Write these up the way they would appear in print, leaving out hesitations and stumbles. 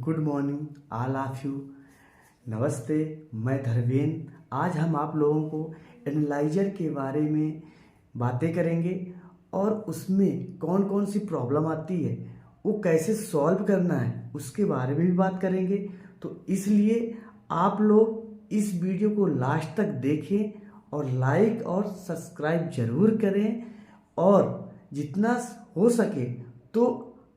Good morning all of you. नमस्ते, मैं धर्मेंद्र। आज हम आप लोगों को एनालाइजर के बारे में बातें करेंगे और उसमें कौन कौन सी प्रॉब्लम आती है, वो कैसे सॉल्व करना है, उसके बारे में भी बात करेंगे। तो इसलिए आप लोग इस वीडियो को लास्ट तक देखें और लाइक और सब्सक्राइब जरूर करें और जितना हो सके तो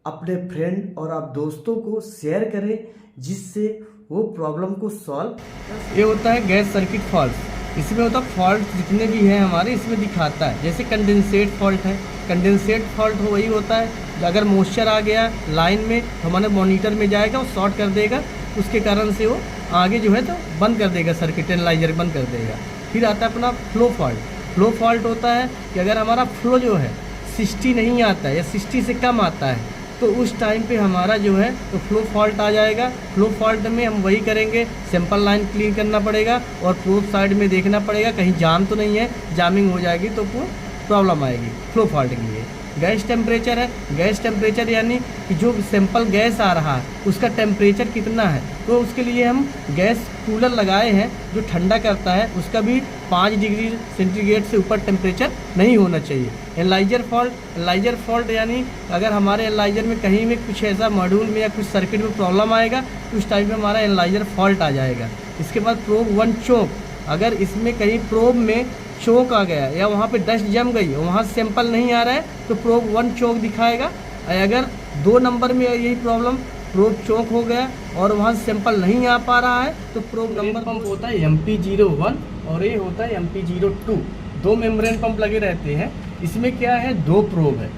अपने फ्रेंड और आप दोस्तों को शेयर करें, जिससे वो प्रॉब्लम को सॉल्व। ये होता है गैस सर्किट फॉल्ट। इसमें होता है फॉल्ट जितने भी हैं हमारे इसमें दिखाता है। जैसे कंडेंसेट फॉल्ट है, कंडेंसेट फॉल्ट वही होता है अगर मॉइस्चर आ गया लाइन में तो हमारे मॉनिटर में जाएगा और शॉर्ट कर देगा, उसके कारण से वो आगे जो है तो बंद कर देगा, सर्किट एनालाइजर बंद कर देगा। फिर आता है अपना फ्लो फॉल्ट। फ्लो फॉल्ट होता है कि अगर हमारा फ्लो जो है 60 नहीं आता है या 60 से कम आता है तो उस टाइम पे हमारा जो है तो फ्लो फॉल्ट आ जाएगा। फ्लो फॉल्ट में हम वही करेंगे, सैंपल लाइन क्लीन करना पड़ेगा और प्रूफ साइड में देखना पड़ेगा कहीं जाम तो नहीं है, जामिंग हो जाएगी तो प्रॉब्लम आएगी फ्लो फॉल्ट के लिए। गैस टेम्परेचर है, गैस टेम्परेचर यानी कि जो सैंपल गैस आ रहा है उसका टेम्परेचर कितना है, तो उसके लिए हम गैस कूलर लगाए हैं जो ठंडा करता है, उसका भी 5 डिग्री सेंटीग्रेड से ऊपर टेम्परेचर नहीं होना चाहिए। एनालाइजर फॉल्ट, एनालाइजर फॉल्ट यानी अगर हमारे एनालाइजर में कहीं में कुछ ऐसा मॉड्यूल में या कुछ सर्किट में प्रॉब्लम आएगा तो उस टाइम में हमारा एनालाइजर फॉल्ट आ जाएगा। इसके बाद प्रोब 1 चोक, अगर इसमें कहीं प्रोब में चोक आ गया या वहाँ पे डस्ट जम गई और वहाँ सैंपल नहीं आ रहा है तो प्रोब 1 चोक दिखाएगा। अगर 2 नंबर में यही प्रॉब्लम प्रोब चोक हो गया और वहाँ सैंपल नहीं आ पा रहा है तो प्रोब नंबर पंप होता है MP01 और ये होता है MP02। 2 मेम्ब्रेन पंप लगे रहते हैं। इसमें क्या है, 2 प्रोब है।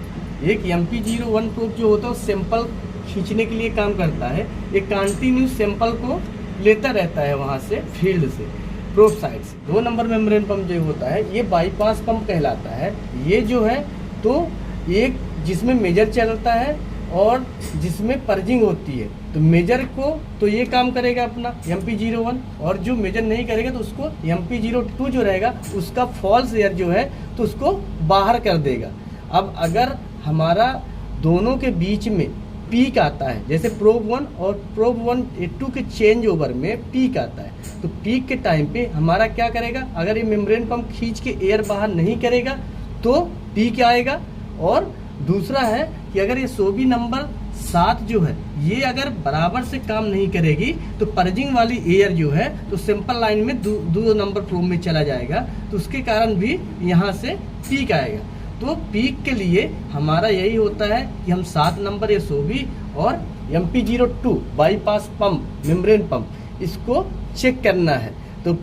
एक MP01 प्रोब जो होता है सैंपल खींचने के लिए काम करता है, एक कंटिन्यू सैंपल को लेता रहता है वहाँ से फील्ड से प्रोब साइड से। 2 नंबर मेम्ब्रेन पंप जो होता है ये बाईपास पंप कहलाता है। ये जो है तो एक जिसमें मेजर चलता है और जिसमें पर्जिंग होती है, तो मेजर को तो ये काम करेगा अपना MP01 और जो मेजर नहीं करेगा तो उसको MP02 जो रहेगा उसका फॉल्स एयर जो है तो उसको बाहर कर देगा। अब अगर हमारा दोनों के बीच में पीक आता है, जैसे प्रोब 1 और प्रोब 1 के चेंज ओवर में पीक आता है, तो पीक के टाइम पे हमारा क्या करेगा, अगर ये मेम्ब्रेन पंप खींच के एयर बाहर नहीं करेगा तो पीक आएगा। और दूसरा है कि अगर ये सोबी नंबर 7 जो है ये अगर बराबर से काम नहीं करेगी तो पर्जिंग वाली एयर जो है तो सैंपल लाइन में 2 नंबर प्रोब में चला जाएगा, तो उसके कारण भी यहाँ से पीक आएगा। तो पीक के लिए हमारा यही होता है कि हम 7 नंबर ये सोबी और MP02 bypass pump membrane pump इसको चेक करना है। तो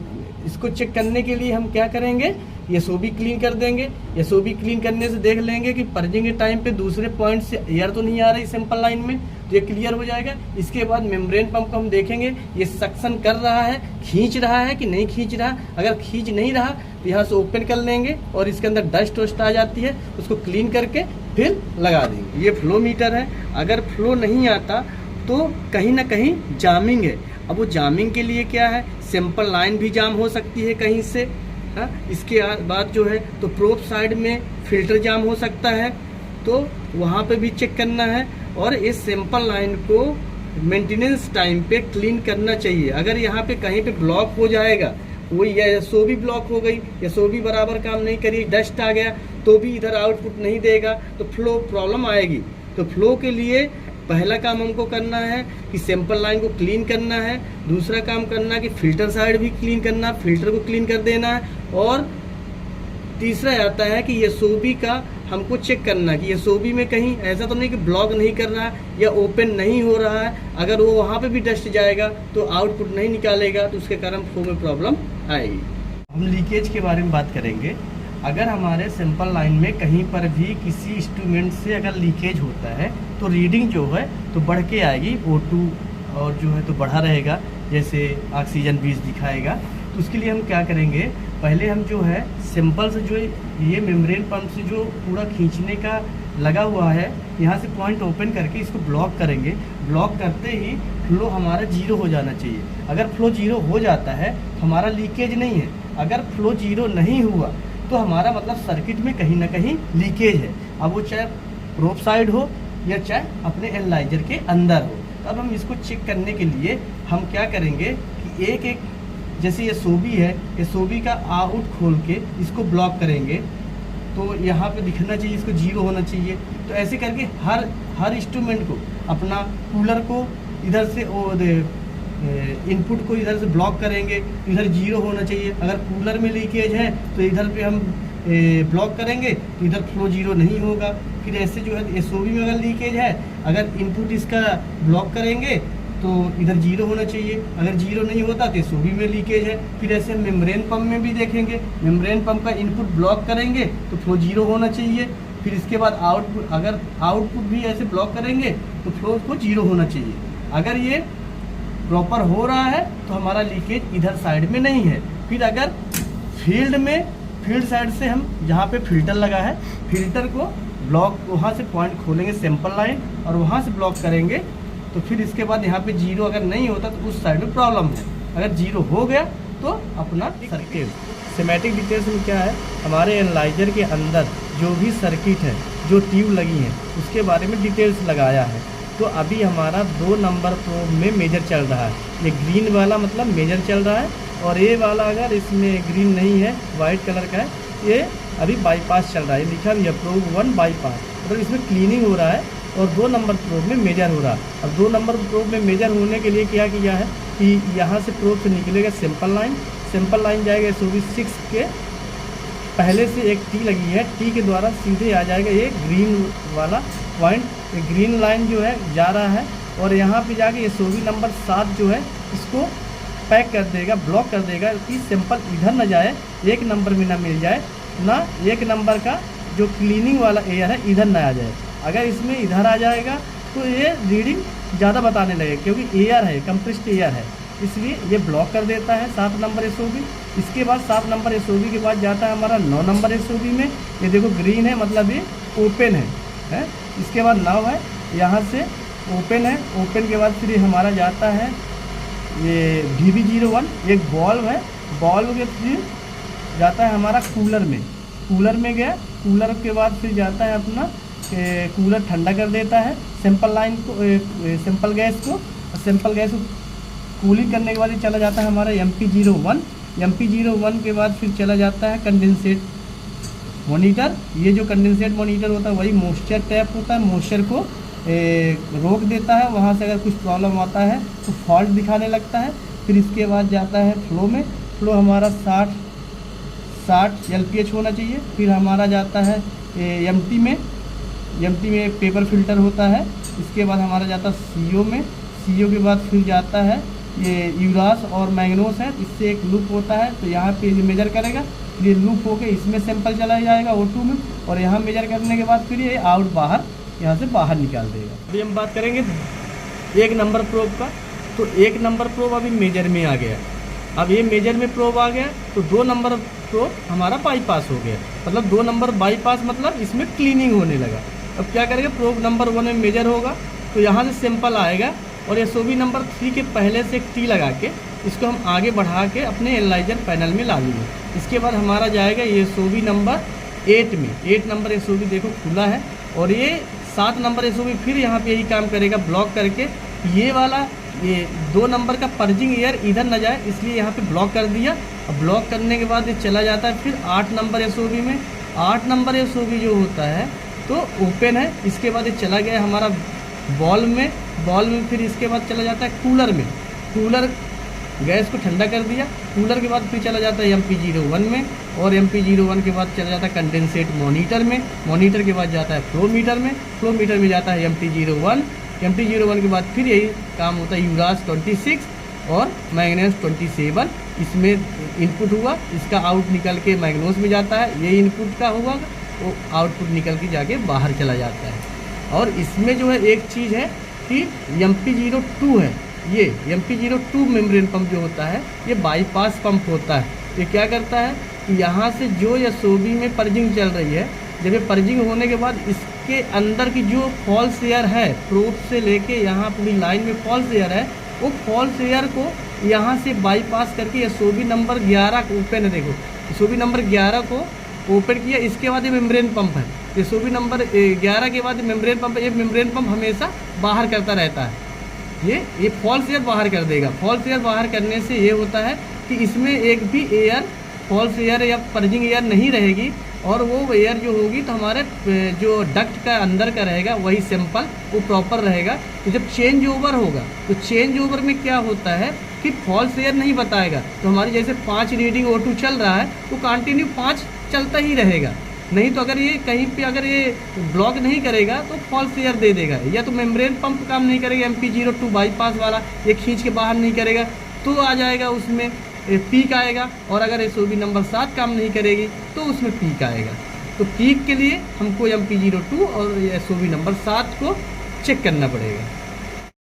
इसको चेक करने के लिए हम क्या करेंगे, ये सोबी क्लीन कर देंगे। ये सोबी क्लीन करने से देख लेंगे कि पर्जिंग के टाइम पे दूसरे पॉइंट से एयर तो नहीं आ रही सैंपल लाइन में, तो ये क्लियर हो जाएगा। इसके बाद मेम्ब्रेन पंप को हम देखेंगे ये सक्शन कर रहा है, खींच रहा है कि नहीं खींच रहा। अगर खींच नहीं रहा तो यहाँ से ओपन कर लेंगे और इसके अंदर डस्ट वस्ट आ जाती है उसको क्लीन करके फिर लगा देंगे। ये फ्लो मीटर है, अगर फ्लो नहीं आता तो कहीं ना कहीं जामिंग है। अब वो जामिंग के लिए क्या है, सैंपल लाइन भी जाम हो सकती है कहीं से। हाँ, इसके बाद जो है तो प्रोब साइड में फिल्टर जाम हो सकता है, तो वहाँ पे भी चेक करना है। और इस सैंपल लाइन को मेंटेनेंस टाइम पे क्लीन करना चाहिए। अगर यहाँ पे कहीं पे ब्लॉक हो जाएगा, वो या सोबी ब्लॉक हो गई या सोबी बराबर काम नहीं करी, डस्ट आ गया तो भी इधर आउटपुट नहीं देगा तो फ्लो प्रॉब्लम आएगी। तो फ्लो के लिए पहला काम हमको करना है कि सैंपल लाइन को क्लीन करना है। दूसरा काम करना है कि फिल्टर साइड भी क्लीन करना, फिल्टर को क्लीन कर देना है। और तीसरा आता है कि ये सोबी का हमको चेक करना कि ये सोबी में कहीं ऐसा तो नहीं कि ब्लॉक नहीं कर रहा है या ओपन नहीं हो रहा है। अगर वो वहाँ पे भी डस्ट जाएगा तो आउटपुट नहीं निकालेगा, तो उसके कारण फ्लो में प्रॉब्लम आएगी। हम लीकेज के बारे में बात करेंगे। अगर हमारे सैंपल लाइन में कहीं पर भी किसी इंस्ट्रूमेंट से अगर लीकेज होता है तो रीडिंग जो है तो बढ़ के आएगी, O2 और जो है तो बढ़ा रहेगा, जैसे ऑक्सीजन 20 दिखाएगा। तो उसके लिए हम क्या करेंगे, पहले हम जो है सैंपल से जो ये मेम्ब्रेन पंप से जो पूरा खींचने का लगा हुआ है यहाँ से पॉइंट ओपन करके इसको ब्लॉक करेंगे। ब्लॉक करते ही फ्लो हमारा 0 हो जाना चाहिए। अगर फ्लो 0 हो जाता है तो हमारा लीकेज नहीं है। अगर फ्लो 0 नहीं हुआ तो हमारा मतलब सर्किट में कहीं ना कहीं लीकेज है। अब वो चाहे प्रोब साइड हो या चाहे अपने एनालाइजर के अंदर हो। तो अब हम इसको चेक करने के लिए हम क्या करेंगे कि एक एक, जैसे ये सोबी है, ये सोबी का आउट खोल के इसको ब्लॉक करेंगे तो यहाँ पे दिखना चाहिए, इसको 0 होना चाहिए। तो ऐसे करके हर इंस्ट्रूमेंट को, अपना कूलर को इधर से इनपुट को इधर से ब्लॉक करेंगे, इधर 0 होना चाहिए। अगर कूलर में लीकेज है तो इधर पे हम ब्लॉक करेंगे तो इधर फ्लो 0 नहीं होगा। फिर ऐसे जो है एसओबी में अगर लीकेज है, अगर इनपुट इसका ब्लॉक करेंगे तो इधर 0 होना चाहिए। अगर 0 नहीं होता तो एसओबी में लीकेज है। फिर ऐसे हम मेम्ब्रेन पंप में भी देखेंगे, मेम्ब्रेन पंप का इनपुट ब्लॉक करेंगे तो फ्लो 0 होना चाहिए। फिर इसके बाद आउटपुट, अगर आउटपुट भी ऐसे ब्लॉक करेंगे तो फ्लो को 0 होना चाहिए। अगर ये प्रॉपर हो रहा है तो हमारा लीकेज इधर साइड में नहीं है। फिर अगर फील्ड साइड से हम जहाँ पे फिल्टर लगा है, फिल्टर को ब्लॉक वहाँ से पॉइंट खोलेंगे सैंपल लाइन और वहाँ से ब्लॉक करेंगे। तो फिर इसके बाद यहाँ पे 0 अगर नहीं होता तो उस साइड में प्रॉब्लम है। अगर 0 हो गया तो अपना सर्किट, सिमेटिक डिटेल्स में क्या है, हमारे एनालाइजर के अंदर जो भी सर्किट है, जो ट्यूब लगी है, उसके बारे में डिटेल्स लगाया है। तो अभी हमारा 2 नंबर प्रोब में मेजर चल रहा है। ये ग्रीन वाला मतलब मेजर चल रहा है, और ये वाला अगर इसमें ग्रीन नहीं है, वाइट कलर का है, ये अभी बाईपास चल रहा है। लिखा भी है प्रोब 1 बाईपास, मतलब इसमें क्लीनिंग हो रहा है। और 2 नंबर प्रोब में मेजर हो रहा है। अब 2 नंबर प्रोब में मेजर होने के लिए क्या किया है कि यहाँ से प्रोब से निकलेगा सैंपल लाइन जाएगा SOV 6 के पहले से एक टी लगी है, टी के द्वारा सीधे आ जाएगा ये ग्रीन वाला पॉइंट। ये ग्रीन लाइन जो है जा रहा है और यहाँ पे जाके SOV नंबर 7 जो है इसको पैक कर देगा, ब्लॉक कर देगा कि सैंपल इधर ना जाए, 1 नंबर में ना मिल जाए, ना 1 नंबर का जो क्लीनिंग वाला एयर है इधर ना आ जाए। अगर इसमें इधर आ जाएगा तो ये रीडिंग ज़्यादा बताने लगेगा, क्योंकि एयर है, कंप्रेस्ड एयर है, इसलिए ये ब्लॉक कर देता है 7 नंबर SOV। इसके बाद 7 नंबर SOV के बाद जाता है हमारा 9 नंबर SOV में। ये देखो ग्रीन है, मतलब ये ओपन है। इसके बाद 9 है, यहाँ से ओपन है। ओपन के बाद फिर हमारा जाता है ये VB01, एक बॉल्व है, बॉल्व के फिर जाता है हमारा कूलर में गया। कूलर के बाद फिर जाता है अपना कूलर ठंडा कर देता है सैंपल लाइन को, सैंपल गैस को। सैंपल गैस को कूलिंग करने के बाद ये चला जाता है हमारा MP01 के बाद फिर चला जाता है कंडेंसेट मॉनिटर। ये जो कंडेंसेट मॉनिटर होता है वही मॉइस्चर टैप होता है, मॉइस्चर को रोक देता है। वहाँ से अगर कुछ प्रॉब्लम आता है तो फॉल्ट दिखाने लगता है। फिर इसके बाद जाता है फ्लो में। फ्लो हमारा 60 LPH होना चाहिए। फिर हमारा जाता है एमटी में पेपर फिल्टर होता है। इसके बाद हमारा जाता है CO में। CO के बाद फिर जाता है ये यूरास और मैग्नोस है, इससे एक लूप होता है। तो यहाँ पे मेजर करेगा, फिर ये लूप होके इसमें सैंपल चला जाएगा O2 में, और यहाँ मेजर करने के बाद फिर ये आउट बाहर यहाँ से बाहर निकाल देगा। अभी हम बात करेंगे 1 नंबर प्रोब का। तो 1 नंबर प्रोब अभी मेजर में आ गया। अब ये मेजर में प्रोब आ गया तो 2 नंबर प्रोब हमारा बाईपास हो गया। मतलब 2 नंबर बाईपास मतलब इसमें क्लीनिंग होने लगा। अब क्या करेंगे, प्रोब नंबर 1 में मेजर होगा तो यहाँ से सैंपल आएगा और SOV नंबर 3 के पहले से एक टी लगा के इसको हम आगे बढ़ा के अपने एनालाइजर पैनल में ला लेंगे। इसके बाद हमारा जाएगा ये SOV नंबर 8 में। 8 नंबर SOV देखो खुला है, और ये 7 नंबर SOV फिर यहाँ पे यही काम करेगा, ब्लॉक करके ये वाला ये 2 नंबर का पर्जिंग एयर इधर न जाए, इसलिए यहाँ पे ब्लॉक कर दिया। अब ब्लॉक करने के बाद ये चला जाता है फिर 8 नंबर SOV में। 8 नंबर SOV जो होता है तो ओपन है। इसके बाद ये चला गया हमारा बॉल में फिर इसके बाद चला जाता है कूलर में। कूलर गैस को ठंडा कर दिया। कूलर के बाद फिर चला जाता है MP01 में, और MP01 के बाद चला जाता है कंडेंसेट मॉनिटर में। मॉनिटर के बाद जाता है फ्लो मीटर में जाता है MT01 के बाद फिर यही काम होता है यूरास 26 और मैग्नेस 27। इसमें इनपुट हुआ, इसका आउट निकल के मैग्नोस में जाता है। ये इनपुट का हुआ वो आउटपुट निकल के जाके बाहर चला जाता है। और इसमें जो है एक चीज़ है कि MP02 है, ये MP02 मेम्ब्रेन पंप जो होता है ये बाईपास पंप होता है। ये क्या करता है कि यहाँ से जो SOV में पर्जिंग चल रही है, जब ये पर्जिंग होने के बाद इसके अंदर की जो फॉल्स एयर है, प्रोब से लेके यहाँ पूरी लाइन में फॉल्स एयर है, वो फॉल्स एयर को यहाँ से बाईपास करके SOV नंबर 11 को ओपन है। देखो SOV नंबर 11 को ओपन किया। इसके बाद ये मेम्ब्रेन पंप है। SOV नंबर 11 के बाद मेम्ब्रेन पंप, ये मेम्ब्रेन पंप हमेशा बाहर करता रहता है। ये फॉल्स एयर बाहर कर देगा। फॉल्स एयर बाहर करने से ये होता है कि इसमें एक भी एयर फॉल्स एयर या पर्जिंग एयर नहीं रहेगी, और वो एयर जो होगी तो हमारे जो डक्ट का अंदर का रहेगा वही सैंपल वो प्रॉपर रहेगा। तो जब चेंज ओवर होगा तो चेंज ओवर में क्या होता है कि फॉल्स एयर नहीं बताएगा, तो हमारी जैसे 5 रीडिंग O2 चल रहा है तो कंटिन्यू 5 चलता ही रहेगा। नहीं तो अगर ये कहीं पे अगर ये ब्लॉक नहीं करेगा तो फॉल्स एयर दे देगा, या तो मेम्ब्रेन पंप काम नहीं करेगा, MP02 बाईपास वाला ये खींच के बाहर नहीं करेगा तो आ जाएगा उसमें पीक आएगा, और अगर SOB नंबर 7 काम नहीं करेगी तो उसमें पीक आएगा। तो पीक के लिए हमको MP02 और SOB नंबर 7 को चेक करना पड़ेगा।